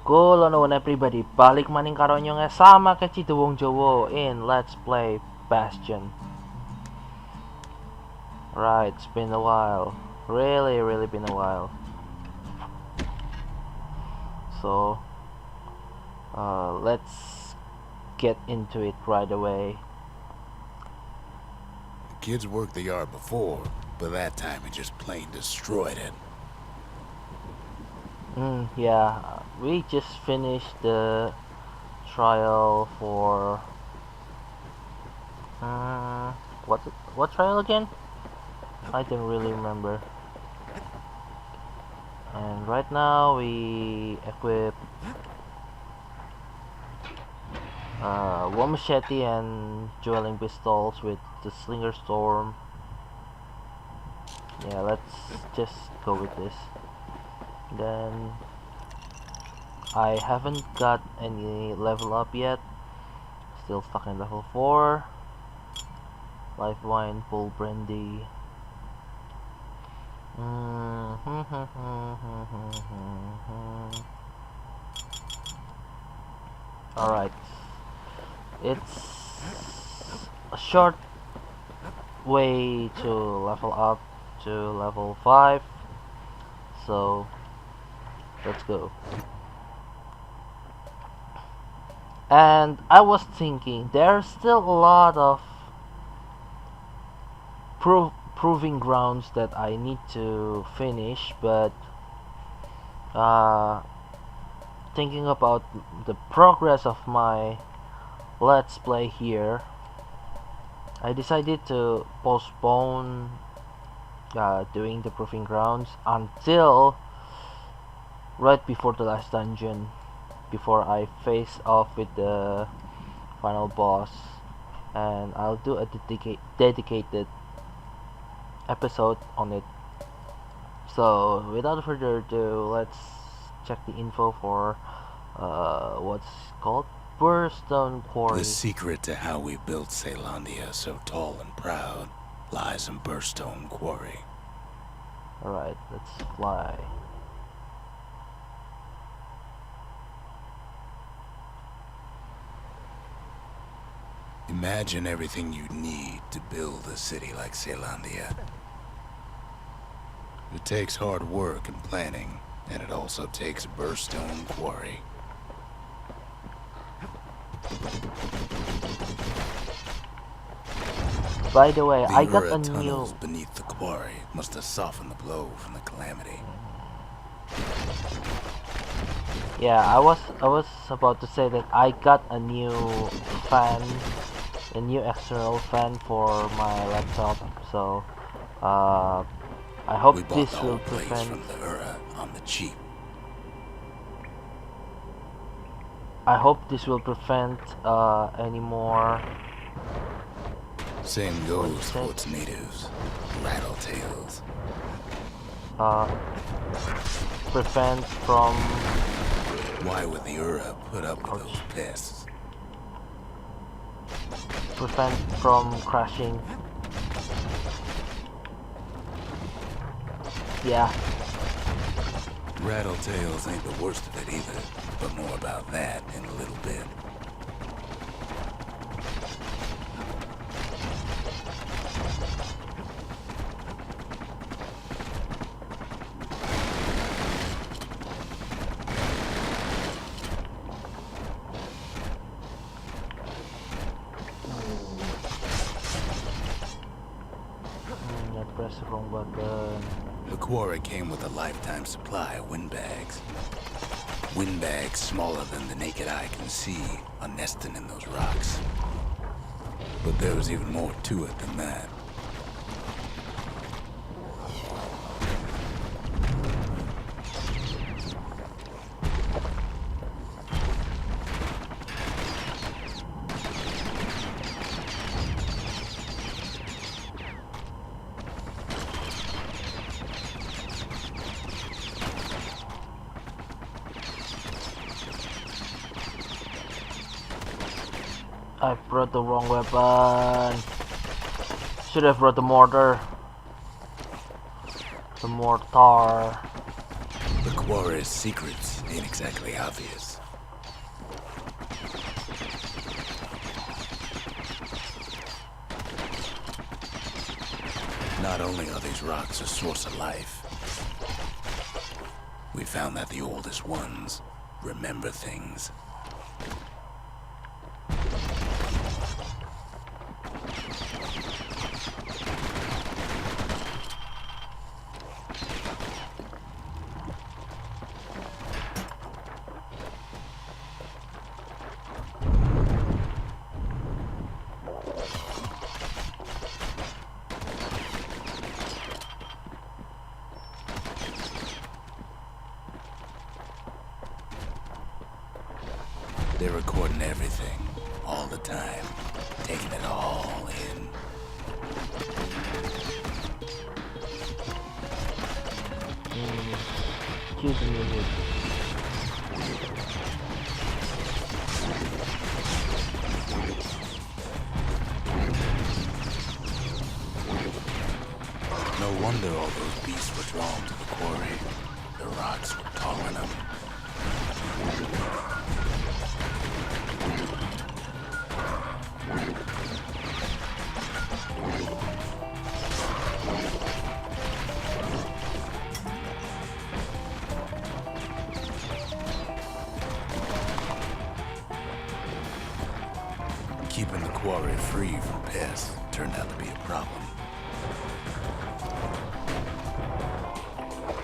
Kulo nuwun everybody, balik maning karo nyo nga SamAkechi wong Jowo in Let's Play Bastion. Right, it's been a while. Really been a while. So, let's get into it right away. The kids worked the yard before, but that time it just plain destroyed it. Yeah, we just finished the trial for what trial again? I don't really remember. And right now we equip one machete and dueling pistols with the Slinger Storm. Yeah, let's just go with this. Then I haven't got any level up yet. Still stuck in level 4. Life wine, full brandy. Alright. It's a short way to level up to level 5. So let's go. And I was thinking there's still a lot of proving grounds that I need to finish, but thinking about the progress of my Let's Play here, I decided to postpone doing the proving grounds until right before the last dungeon, before I face off with the final boss, and I'll do a dedicated episode on it. So without further ado, let's check the info for what's called Burstone Quarry. The secret to how we built Caelondia so tall and proud lies in Burstone Quarry. Alright, let's fly. Imagine everything you'd need to build a city like Caelondia. It takes hard work and planning, and it also takes Burstone Quarry. By the way, The I got Ura a tunnels new beneath the quarry must have softened the blow from the calamity. Yeah, I was about to say that I got a new fan, a new external fan for my laptop. So I hope We bought this the will whole place prevent. from the Ura on the cheap. I hope this will prevent any more. Same goes for its natives, rattletails. Prevent from. Why would the Ura put up with those pests? Prevent from crashing. Yeah. Rattletails ain't the worst of it either, but more about that in a little bit. I pressed the wrong button. The quarry came with a lifetime supply of windbags. Windbags smaller than the naked eye can see are nesting in those rocks. But there was even more to it than that. I brought the wrong weapon. Should have brought the mortar. The mortar. The quarry's secrets ain't exactly obvious. Not only are these rocks a source of life, we found that the oldest ones remember things. They're recording everything, all the time, taking it all in. Cue the music. No wonder all those beasts were drawn to the quarry. The rocks were calling them. Keeping the quarry free from pests turned out to be a problem.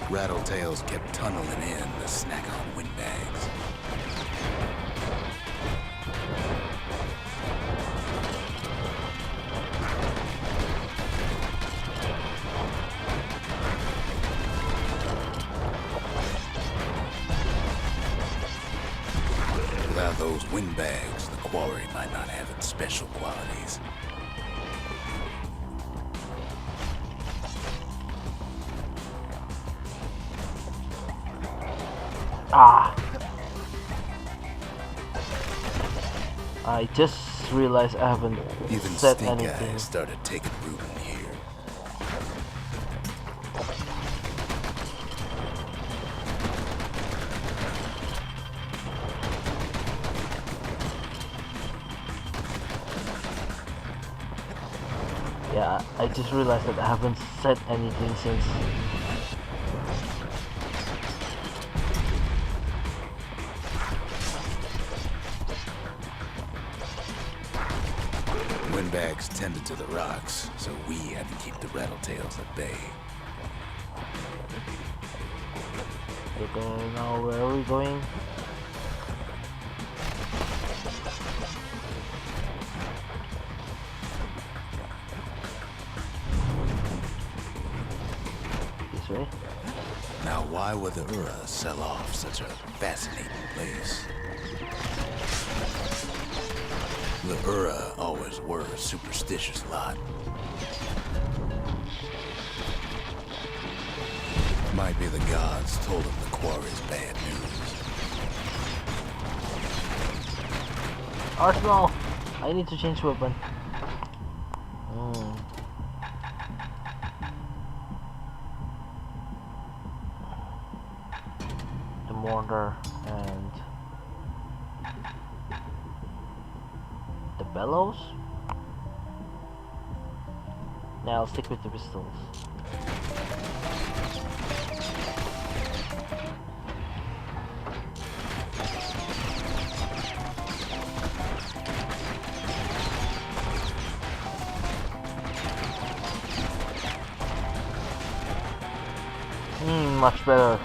Rattletails kept tunneling in to snack on windbags. Without those windbags, the quarry might not have its special qualities. Ah! I just realized I haven't Even said stink anything. eyes started taking root in here. Yeah, I just realized that I haven't said anything since. Windbags tended to the rocks, so we had to keep the rattletails at bay. Okay, now where are we going? This way? Now, why would the Ura sell off such a fascinating place? The Ura always were a superstitious lot. Might be the gods told them the quarry's bad news. Arsenal! I need to change weapon. The mortar and the bellows? Now I'll stick with the pistols. Much better.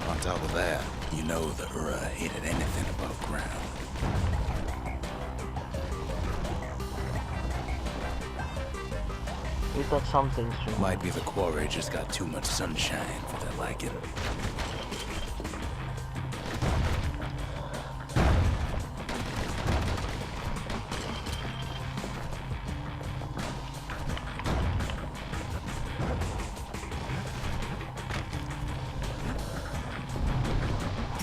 On top of that, you know the Ura hated anything above ground. We got something strong. Might be the quarry just got too much sunshine for their liking.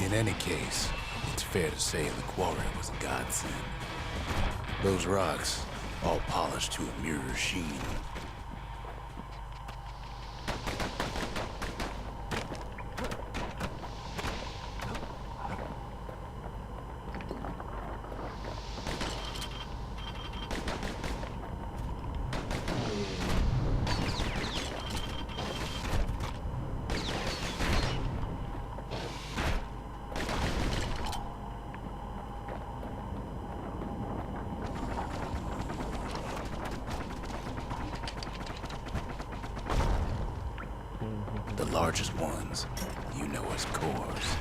In any case, it's fair to say the quarry was a godsend. Those rocks, all polished to a mirror sheen. The largest ones, you know as cores.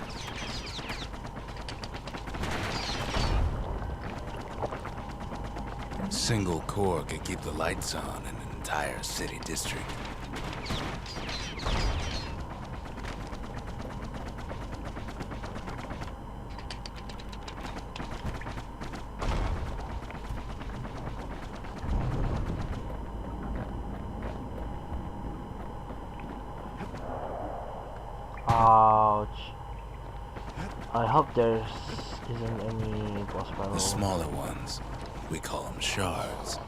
Single core could keep the lights on in an entire city district. Ouch. I hope there isn't any boss battle. The smaller ones, we call them shards.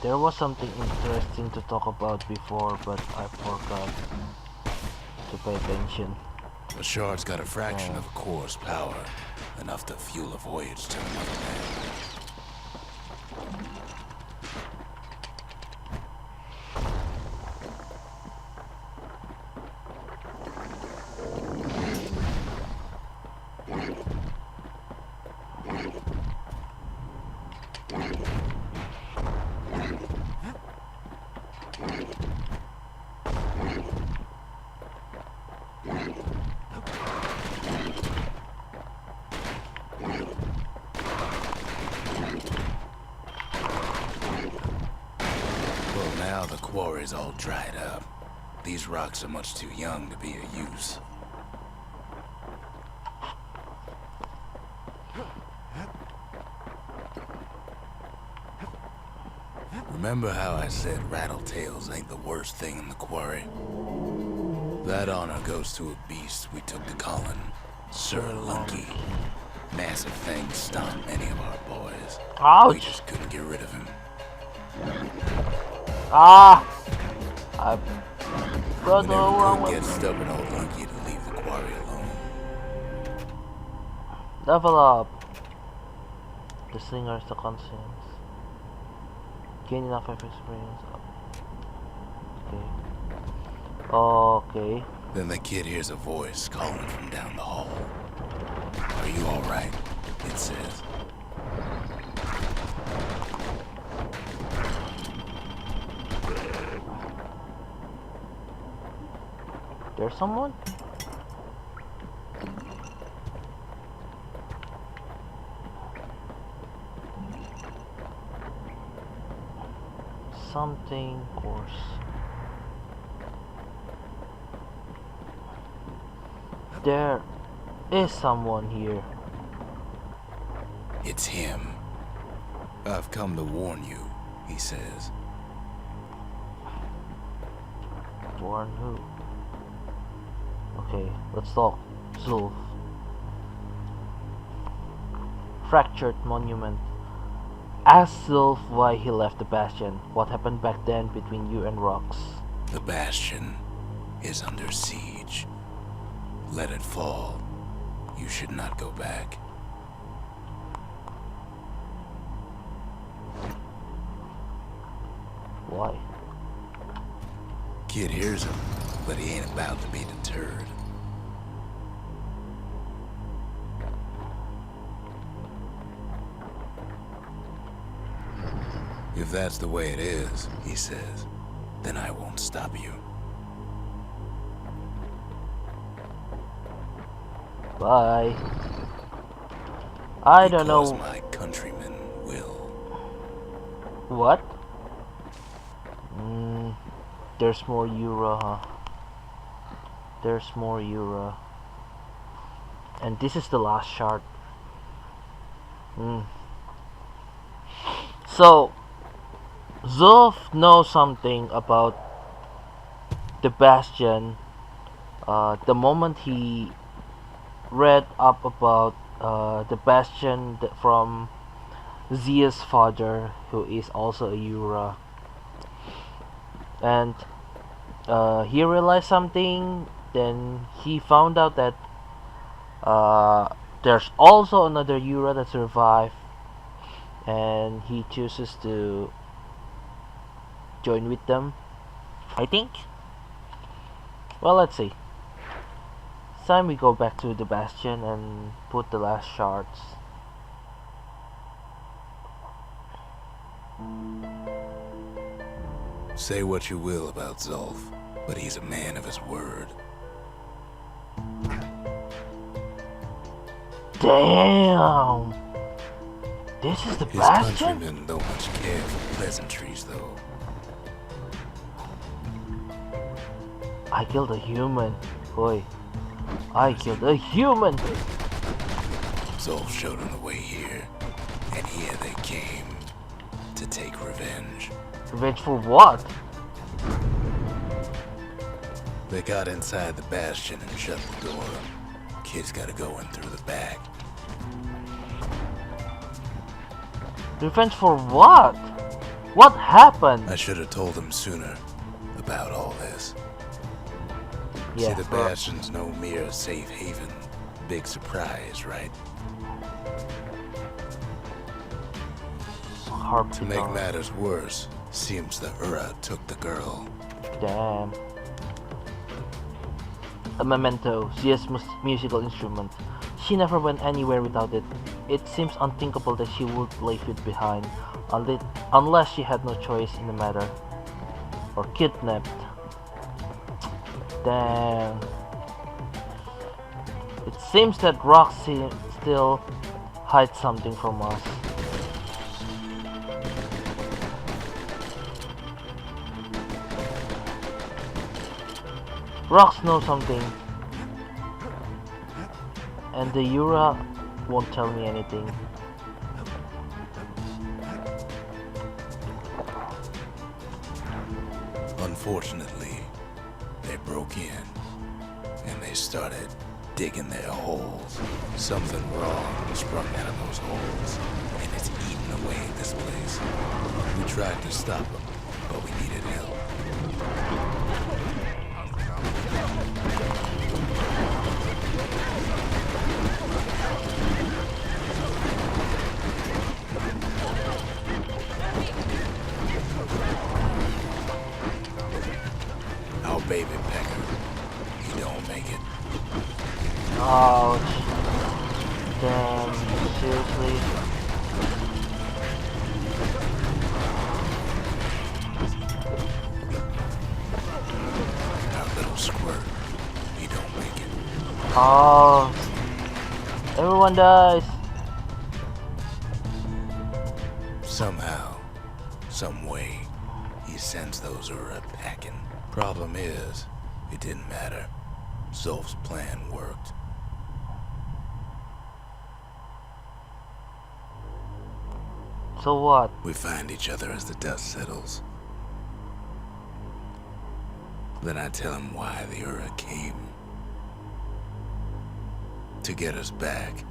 There was something interesting to talk about before, but I forgot to pay attention. A shard's got a fraction of a core's power, enough to fuel a voyage to another land. Now the quarry's all dried up. These rocks are much too young to be of use. Remember how I said rattletails ain't the worst thing in the quarry? That honor goes to a beast we took to Colin, Sir Lunky. Massive thing stomped many of our boys. Ouch! We just couldn't get rid of him. Ah! We never could get stubborn old Lunky to leave the quarry alone. Level up. The slinger is the conscience. Gain enough experience up. Okay. Okay. Then the kid hears a voice calling from down the hall. Are you alright? It says. There's someone? Something course. There is someone here. It's him. I've come to warn you, he says. Warn who? Okay, let's talk. Zulf. Fractured monument. Ask Zulf why he left the Bastion. What happened back then between you and Rocks? The Bastion is under siege. Let it fall. You should not go back. Why? Kid hears him, but he ain't about to be deterred. If that's the way it is, he says, then I won't stop you. Bye. I don't Because know. my countrymen will. What? There's more Euro, huh? There's more Euro. And this is the last shard. So, Zulf knows something about the Bastion. The moment he read up about the Bastion from Zia's father, who is also a Yura, and he realized something. Then he found out that there's also another Yura that survived, and he chooses to join with them, I think. Well, let's see. It's time we go back to the Bastion and put the last shards. Say what you will about Zulf, but he's a man of his word. Damn! This is the His Bastion? countrymen don't much care for pleasantries, though. I killed a human. Boy, I killed a human! Zulf showed him the way here, and here they came to take revenge. Revenge for what? They got inside the Bastion and shut the door. Kid's gotta go in through the back. Revenge for what? What happened? I should have told him sooner about all this. Yeah, See, the Bastion's no mere safe haven. Big surprise, right? Hard To make matters worse, seems the Ura took the girl. Damn. A memento, Zia's musical instrument. She never went anywhere without it. It seems unthinkable that she would leave it behind, unless she had no choice in the matter. Or kidnapped. Damn. It seems that Roxy still hides something from us. Rox knows something, and the Yura won't tell me anything. Unfortunately, they broke in, and they started digging their holes. Something wrong sprung out of those holes, and it's eating away at this place. We tried to stop them, but we needed help. Our baby pecker, he don't make it. Ouch. Damn, seriously? Our little squirt, he don't make it. Oh. Everyone dies. Somehow, some way, he sends those Ura packing. Problem is, it didn't matter. Zulf's plan worked. So what? We find each other as the dust settles. Then I tell him why the Ura came. To get us back.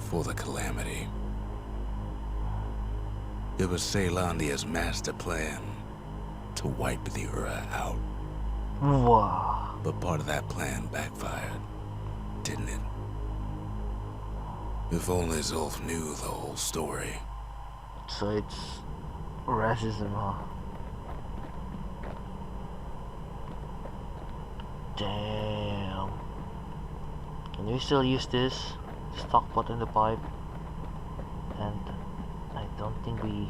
For the calamity. It was Ceylandia's master plan to wipe the Ura out. Wow. But part of that plan backfired, didn't it? If only Zulf knew the whole story. So it's racism, huh? Damn. Can we still use this stock pot in the pipe? And I don't think we...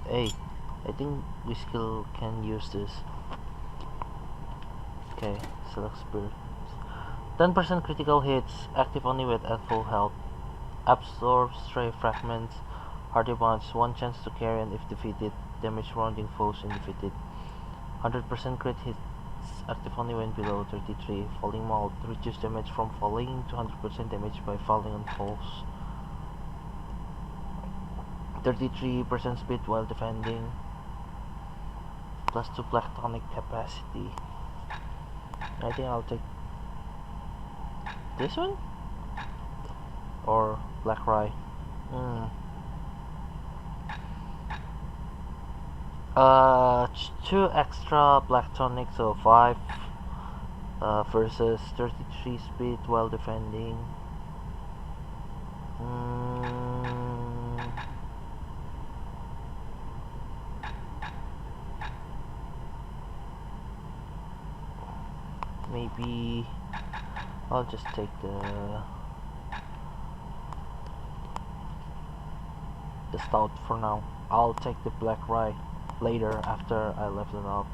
Hey, I think we still can use this. Okay, select spirits. 10% critical hits, active only with at full health. Absorb stray fragments, hardy bonds, 1 chance to carry and if defeated, damage rounding foes and defeated. 100% crit hits, active only when below 33. Falling mold, reduce damage from falling to 100% damage by falling on falls. 33% speed while defending. Plus 2 platonic capacity. I think I'll take this one? Or Black Rye? 2 extra black tonic, so 5 versus 33 speed while defending. Maybe I'll just take the stout for now. I'll take the Black Rye later after I level up.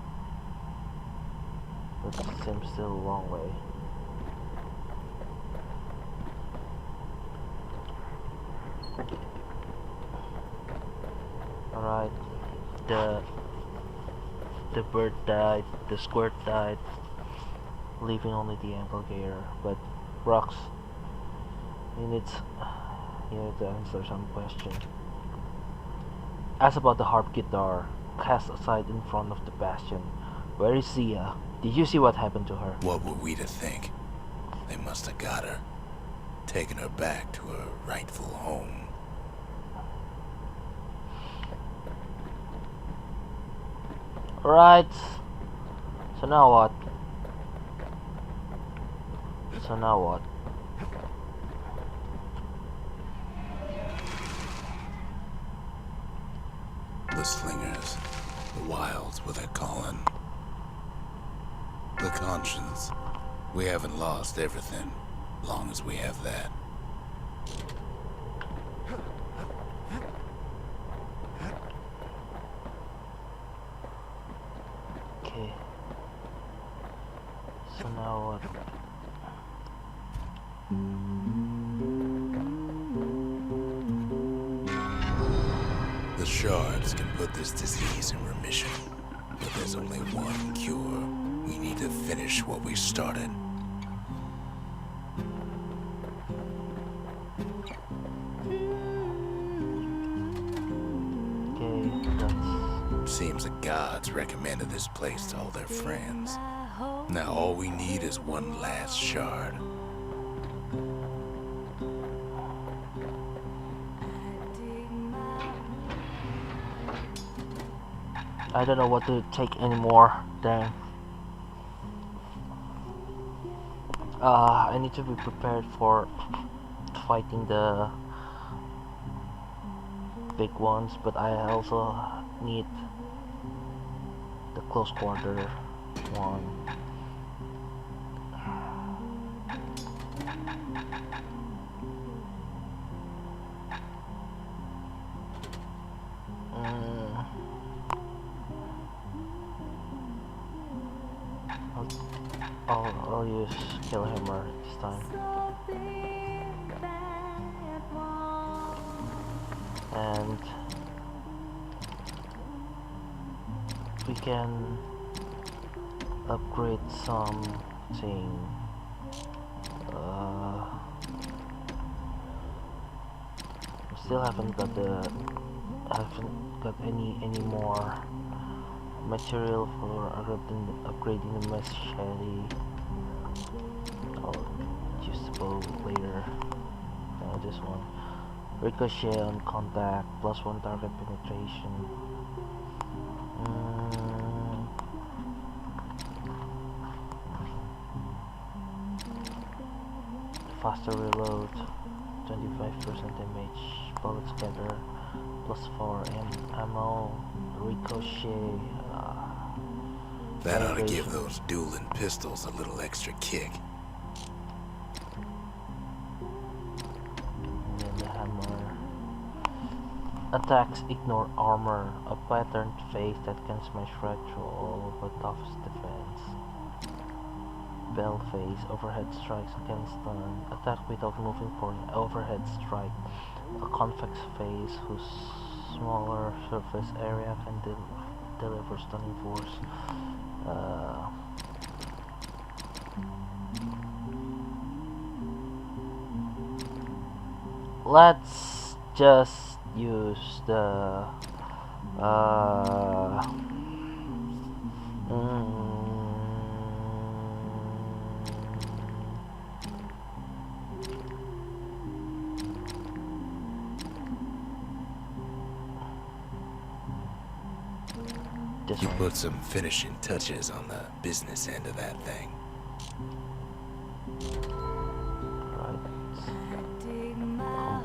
That seems still a long way. Alright, the bird died, the squirt died, leaving only the ankle gear. But Rox, you need to answer some question. Ask about the harp guitar cast aside in front of the Bastion. Where is Zia? Did you see what happened to her? What were we to think? They must have got her, taken her back to her rightful home. Alright. So now what? The slingers, the wilds were their calling. The conscience. We haven't lost everything, long as we have that. Okay. So now what? The shards can put this disease in remission, but there's only one cure. We need to finish what we started. Okay, that's... Seems the gods recommended this place to all their friends. Now all we need is one last shard. I don't know what to take anymore. Dang. I need to be prepared for fighting the big ones, but I also need the close quarter one. I'll use Kill Hammer this time. And we can upgrade something. Still haven't got any more material for upgrading the machete. I'll use the bow later. No, this one. Ricochet on contact, +1 target penetration. Faster reload, 25% damage, bullet scatter, +4 ammo, ricochet. That ought to give those dueling pistols a little extra kick. And then the hammer. Attacks ignore armor, a patterned face that can smash right through all but toughest defense. Bell phase, overhead strikes against stun. Attack without moving for an overhead strike. A convex phase whose smaller surface area can deliver stunning force. Let's just use the this You one. put some finishing touches on the business end of that thing. Right.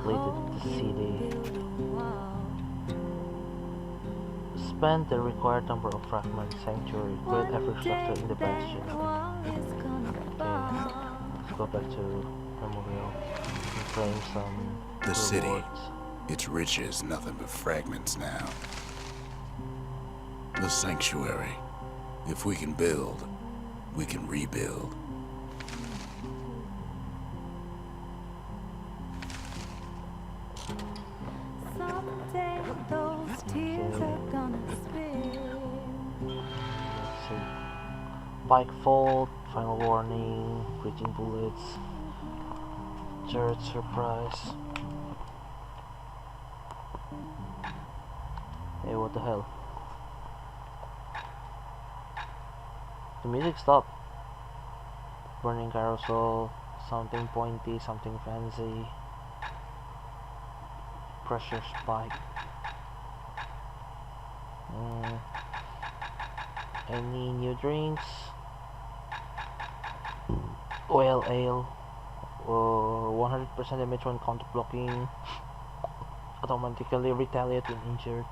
Completed the CD. Spend the required number of fragments. Sanctuary. Create every structure in the Bastion. Okay. Let's go back to Memorial and claim some The city. rewards. Its riches, nothing but fragments now. The sanctuary. If we can build, we can rebuild. Someday those tears are gonna spill. Let's see. Pike Fold, Final Warning, Breaching Bullets, Third Surprise. Hey, what the hell? The music stopped. Burning Carousel, something pointy, something fancy. Pressure Spike. Any new drinks? Oil Ale. 100% damage when counter blocking. Automatically retaliate when injured.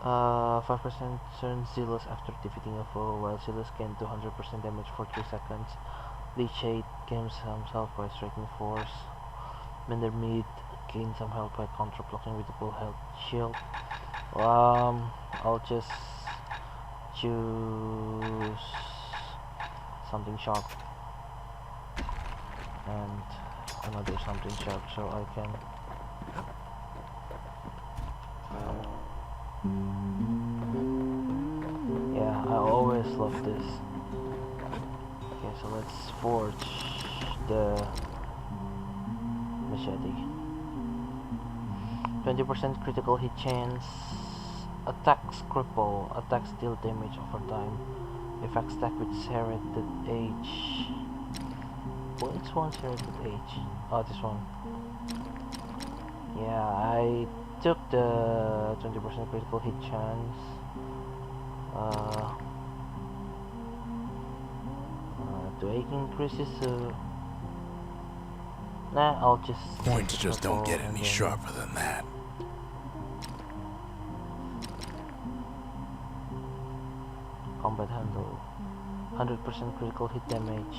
5% turns zealous after defeating a foe, while zealous can do 100% damage for 3 seconds. Leechate gains some health by striking force. Mender Mid gains some health by counter blocking with the full health shield. I'll just choose something sharp and another something sharp so I can yeah, I always love this. Okay, so let's forge the machete. 20% critical hit chance. Attacks cripple. Attacks deal damage over time. Effects stack with serrated edge. Which one's serrated edge? Oh, this one. Yeah, I took the 20% critical hit chance. Do I increase this to... Nah, I'll just... Points just don't get any sharper than that. Combat handle. 100% critical hit damage.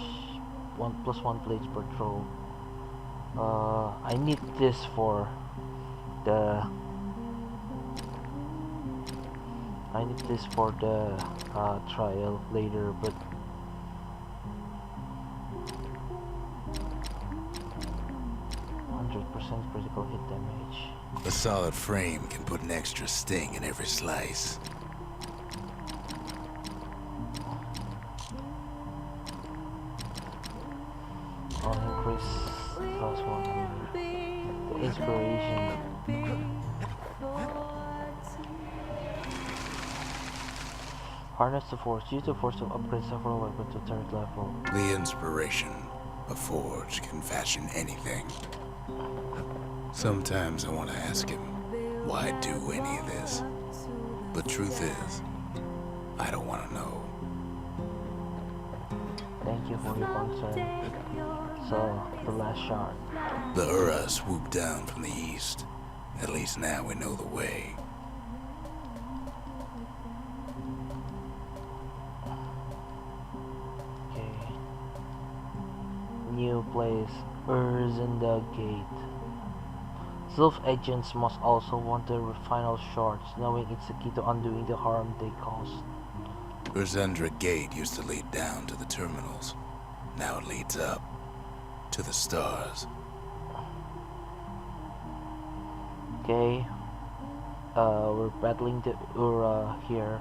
1+1 blades per throw. I need this for the... I need this for the trial later, but... 100% critical hit damage. A solid frame can put an extra sting in every slice. I'll increase plus 1. The inspiration. Harness the force. Use the force to upgrade several weapons to 3rd level. The inspiration. A forge can fashion anything. Sometimes I want to ask him, why do any of this? But truth is, I don't want to know. Thank you for your concern. So, the last shard. The Ura swooped down from the east. At least now we know the way. Okay. New place. Urzinda Gate. Zulf agents must also want the final shards, knowing it's the key to undoing the harm they caused. Urzendra Gate used to lead down to the terminals. Now it leads up to the stars. Okay. We're battling the Ura here.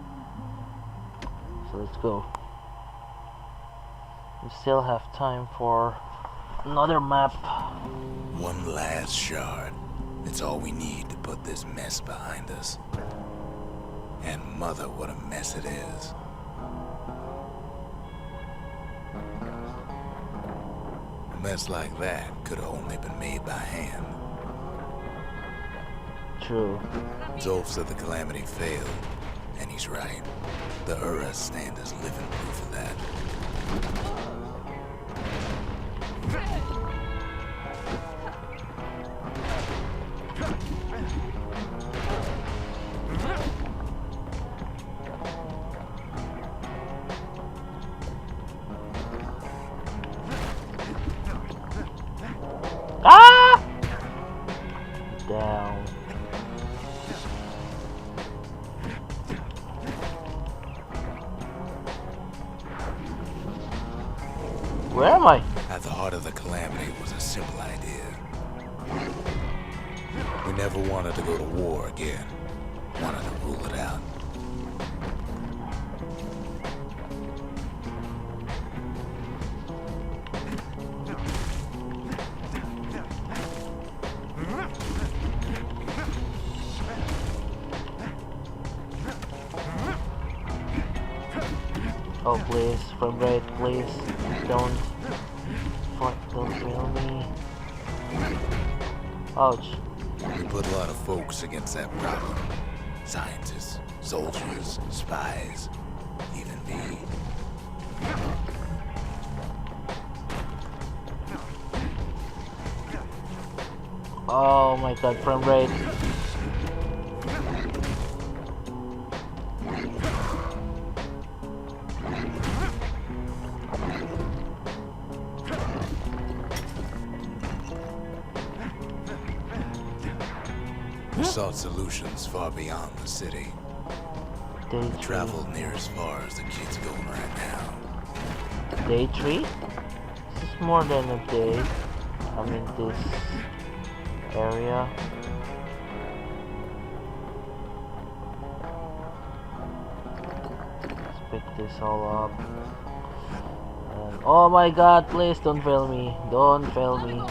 So let's go. We still have time for another map. One last shard. It's all we need to put this mess behind us. And mother, what a mess it is. A mess like that could have only been made by hand. True. Zulf said the Calamity failed, and he's right. The Ura stand as living proof of that. Ah! Down. Where am I? At the heart of the Calamity was a simple idea. We never wanted to go to war again. Wanted to rule it out. Oh please, frame rate, please. Don't kill me. Ouch. We put a lot of folks against that problem. Scientists, soldiers, spies, even me. Oh my god, frame rate. We sought solutions far beyond the city. Day We 3. traveled near as far as the kid's going right now. Day 3? This is more than a day. I'm in this area. Let's pick this all up. And oh my god, please don't fail me. Don't fail me.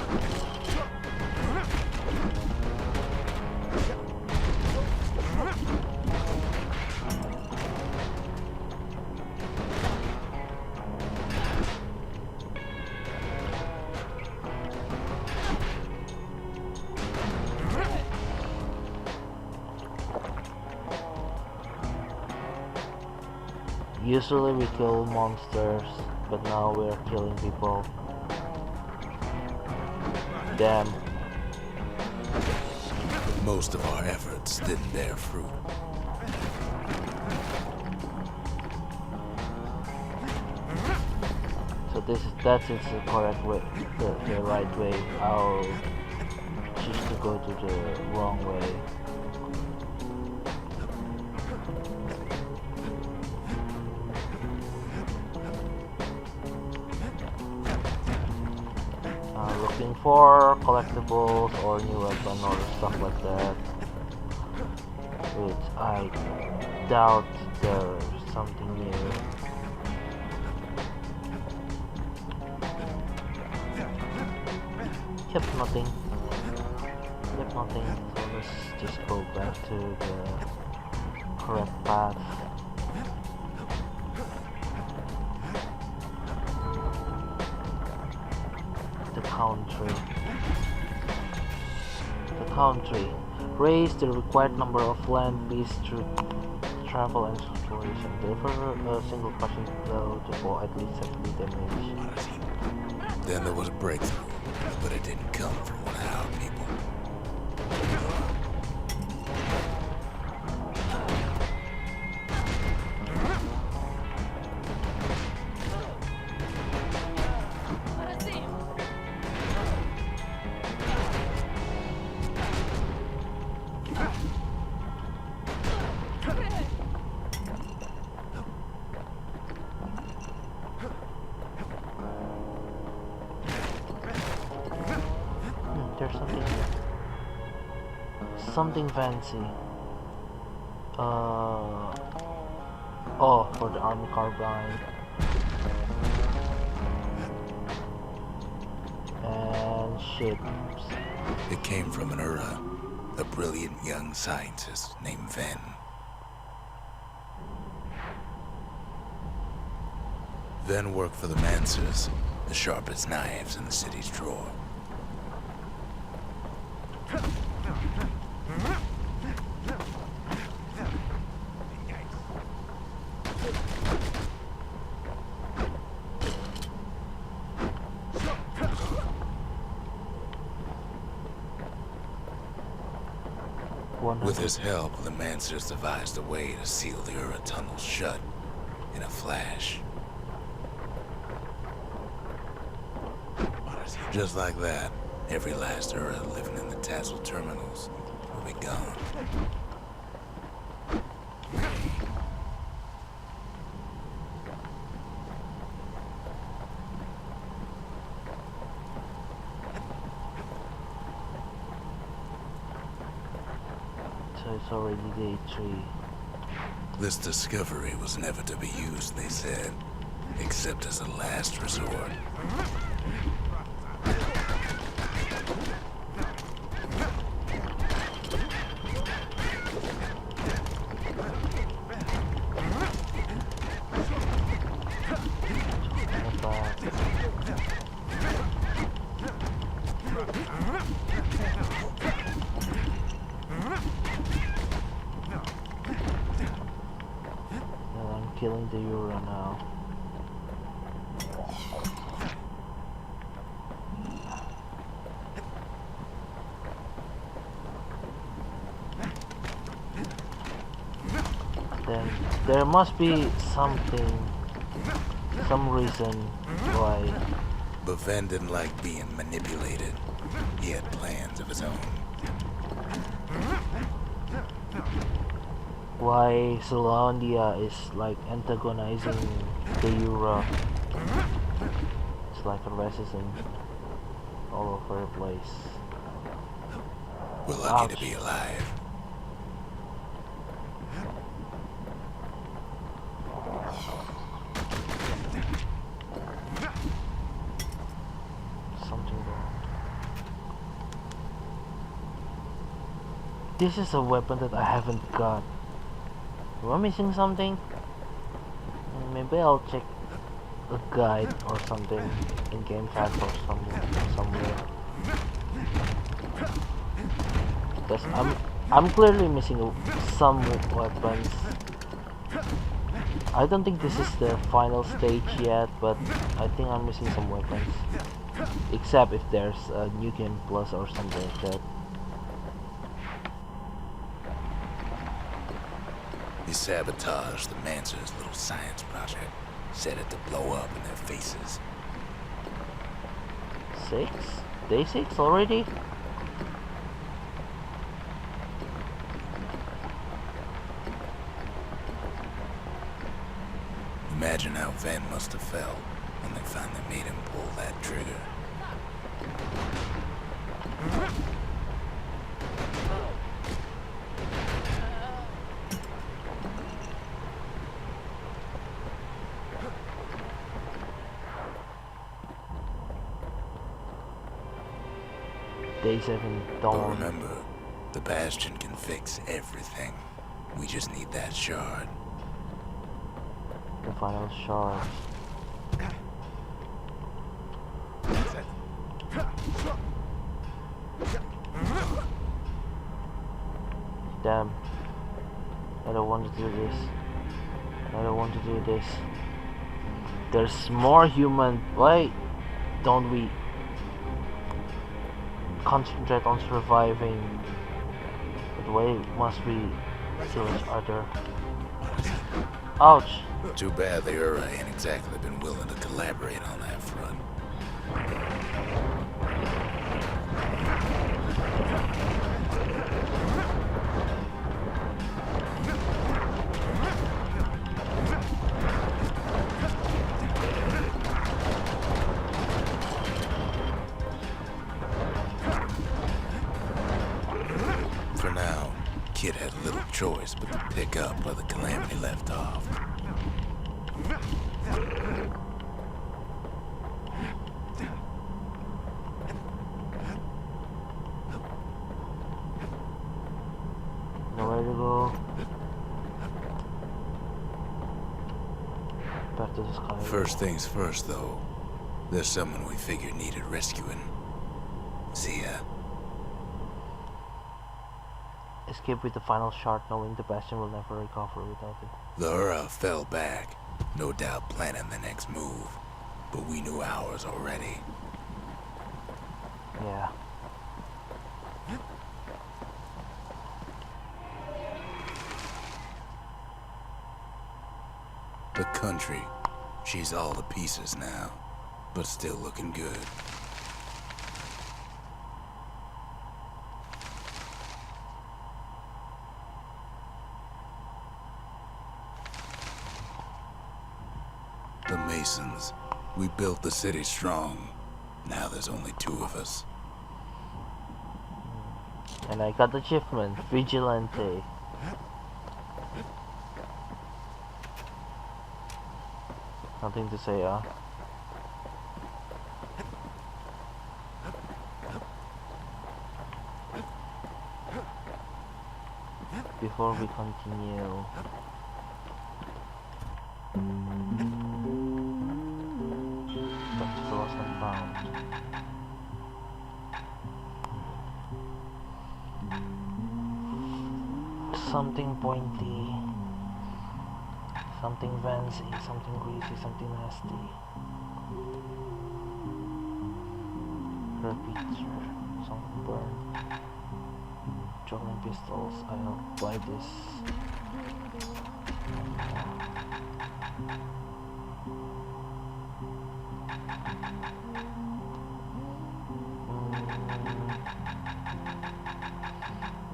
Usually we kill monsters, but now we're killing people. Damn. Most of our efforts didn't bear fruit. So that's the correct way, the right way. I'll choose to go to the wrong way. Looking for collectibles or new weapon or stuff like that, which I doubt there's something new. Yep, nothing. Yep, nothing. So let's just go back to the correct path. The country. Raise the required number of land beasts through travel and exploration. Deliver a single crushing blow to fall at least 70 damage. Then there was a breakthrough, but it didn't come from one of our people. there's something here. Something fancy. Oh, for the army carbine. And ships. It came from an Ura, a brilliant young scientist named Ven. Ven worked for the Mancers, the sharpest knives in the city's drawer. With his help, the Mancers devised a way to seal the Ura tunnel shut in a flash. Just like that, every last Ura living in the Tassel terminals will be gone. So it's already day 3. This discovery was never to be used, they said, except as a last resort. Killing the Ura now. Then there must be something, some reason why. But Ven didn't like being manipulated. He had plans of his own. Why Zealandia is like antagonizing the Ura. It's like a racism all over the place. We're lucky Ouch. to be alive. Something wrong. This is a weapon that I haven't got. Am I missing something? Maybe I'll check a guide or something in game chat or somewhere. Because I'm clearly missing some weapons. I don't think this is the final stage yet, but I think I'm missing some weapons. Except if there's a new game plus or something like that. He sabotaged the Mancer's little science project, set it to blow up in their faces. 6? Day 6 already? Imagine how Ven must have felt when they finally made him pull that trigger. Day 7 But dawn. remember, the Bastion can fix everything. We just need that shard. The final shard. Damn. I don't want to do this. I don't want to do this. There's more human. Why don't we concentrate on surviving? But why must we kill each other? Ouch. Too bad the Ura ain't exactly been willing to collaborate on that front. choice but to pick up where the Calamity left off. Nowhere to go. Back to the sky. First things first, though. There's someone we figured needed rescuing. Zia. Escape with the final shot, knowing the Bastion will never recover without it. The Hura fell back, no doubt planning the next move. But we knew ours already. Yeah. The country. She's all to pieces now, but still looking good. The Masons. We built the city strong. Now there's only 2 of us. And I got the achievement, Vigilante. Nothing to say, huh? Before we continue, that's the lost and found. Something pointy, something fancy, something greasy, something nasty. Repeater, something burn. Juggling pistols, I'll buy this.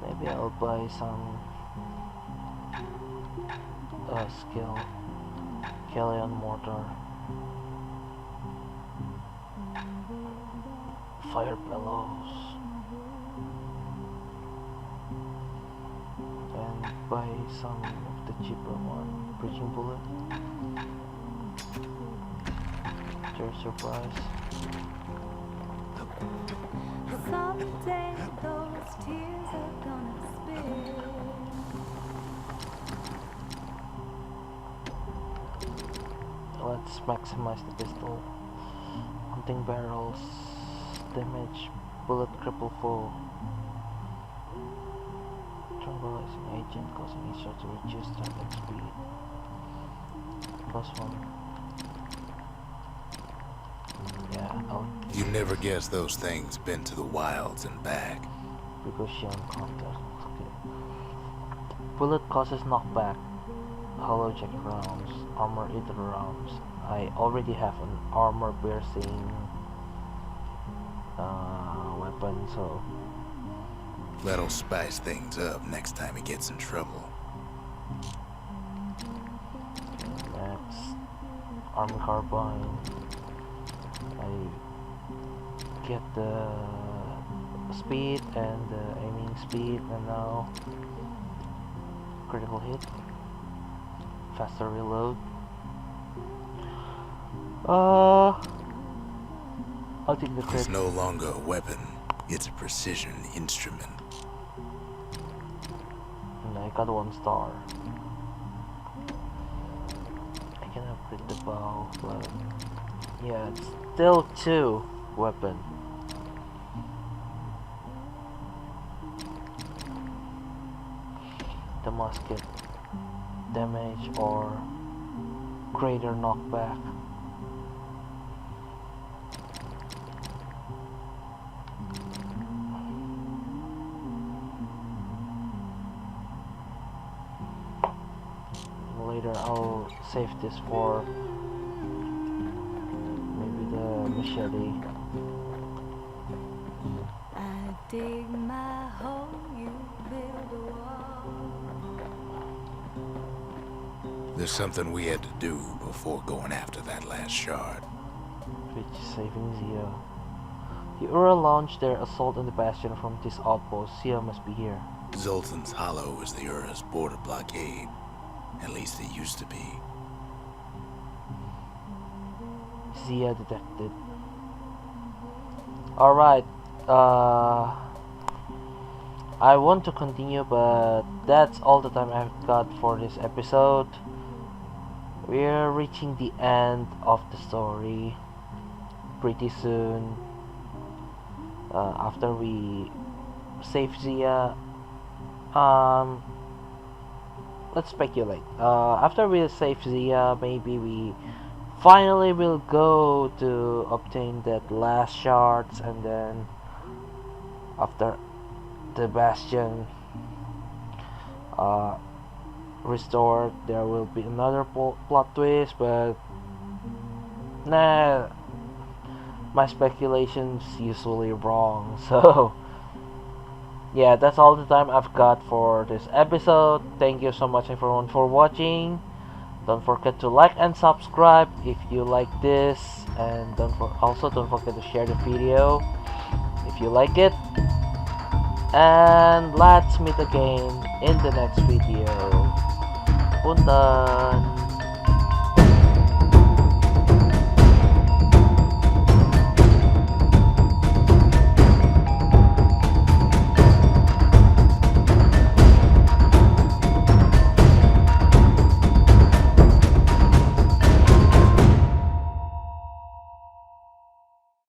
Maybe I'll buy some skill Kelly mortar, fire bellows, and buy some of the cheaper one, breaching bullet. There's surprise. Someday those tears are gonna spill. Let's maximize the pistol. Hunting barrels, damage, bullet cripple foe. Tranquilizing agent causing each shot to reduce attack speed. +1. Yeah, You never guess those things been to the wilds and back. Ricochet on contact. Okay. Bullet causes knockback. Hollow jacket rounds, armor eater rounds. I already have an armor piercing weapon, so That'll spice things up next time he gets in trouble. next armor carbine. I get the speed and the aiming speed, and now critical hit, faster reload. I'll take the crit. It's no longer a weapon, it's a precision instrument. And I got 1 star. I can upgrade the bow, but yeah, it's still 2 weapon. The musket, damage or greater knockback. Later I'll save this for maybe the machete. I dig my hole, you build a wall. There's something we had to do before going after that last shard. Which is saving Zia. The Ura launched their assault on the Bastion from this outpost. Zia must be here. Zoltan's Hollow is the Ura's border blockade. At least it used to be. Zia detected. Alright, I want to continue, but that's all the time I've got for this episode. We're reaching the end of the story pretty soon. After we save Zia, let's speculate. After we save Zia, maybe we finally will go to obtain that last shards, and then after the Bastion restored, there will be another plot twist, but nah, my speculation's usually wrong. So yeah, that's all the time I've got for this episode. Thank you so much everyone for watching. Don't forget to like and subscribe if you like this, and also don't forget to share the video if you like it. And let's meet again in the next video. Puntan!